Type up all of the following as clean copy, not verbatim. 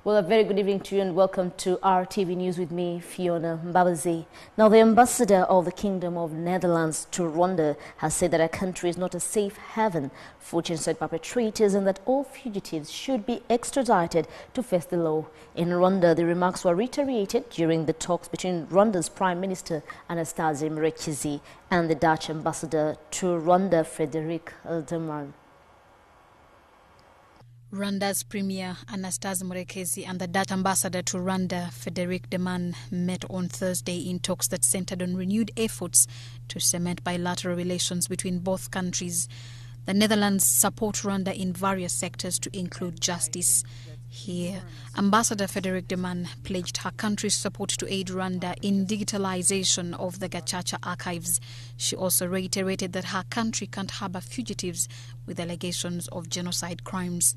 Well, a very good evening to you and welcome to RTV News with me, Fiona Mbabazi. Now, the ambassador of the Kingdom of Netherlands to Rwanda has said that our country is not a safe haven for genocide perpetrators and that all fugitives should be extradited to face the law. In Rwanda, the remarks were reiterated during the talks between Rwanda's Prime Minister Anastase Murekezi and the Dutch ambassador to Rwanda, Frédérique De Man. Rwanda's Premier Anastase Murekezi and the Dutch ambassador to Rwanda, Frédérique De Man, met on Thursday in talks that centered on renewed efforts to cement bilateral relations between both countries. The Netherlands support Rwanda in various sectors to include justice. Here, Ambassador Frédérique De Man pledged her country's support to aid Rwanda in digitalization of the Gacaca archives. She also reiterated that her country can't harbor fugitives with allegations of genocide crimes.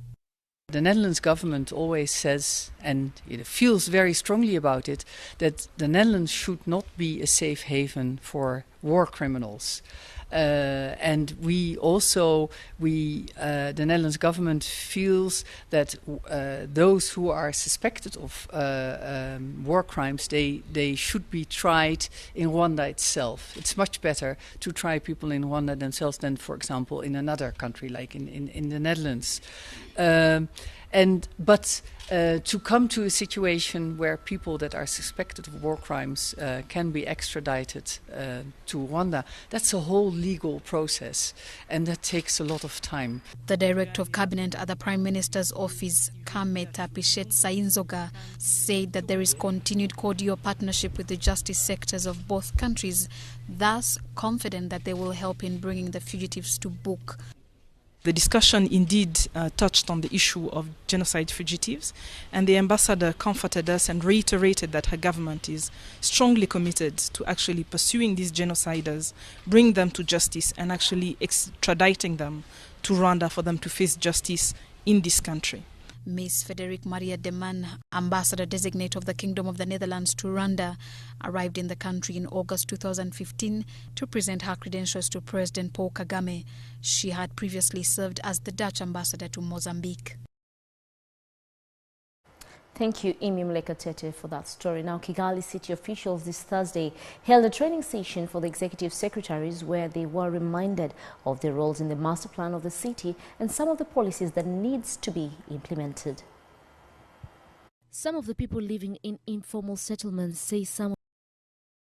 The Netherlands government always says, and it feels very strongly about it, that the Netherlands should not be a safe haven for war criminals. And the Netherlands government feels that those who are suspected of war crimes, they should be tried in Rwanda itself. It's much better to try people in Rwanda themselves than, for example, in another country like in the Netherlands. But to come to a situation where people that are suspected of war crimes can be extradited to Rwanda, that's a whole legal process, and that takes a lot of time. The Director of Cabinet at the Prime Minister's office, Kameta Sayinzoga, said that there is continued cordial partnership with the justice sectors of both countries, thus confident that they will help in bringing the fugitives to book. The discussion indeed touched on the issue of genocide fugitives, and the ambassador comforted us and reiterated that her government is strongly committed to actually pursuing these genociders, bring them to justice, and actually extraditing them to Rwanda for them to face justice in this country. Ms. Frédérique Maria De Man, ambassador-designate of the Kingdom of the Netherlands to Rwanda, arrived in the country in August 2015 to present her credentials to President Paul Kagame. She had previously served as the Dutch ambassador to Mozambique. Thank you, Imi Mlekatete, for that story. Now, Kigali city officials this Thursday held a training session for the executive secretaries where they were reminded of their roles in the master plan of the city and some of the policies that needs to be implemented. Some of the people living in informal settlements say some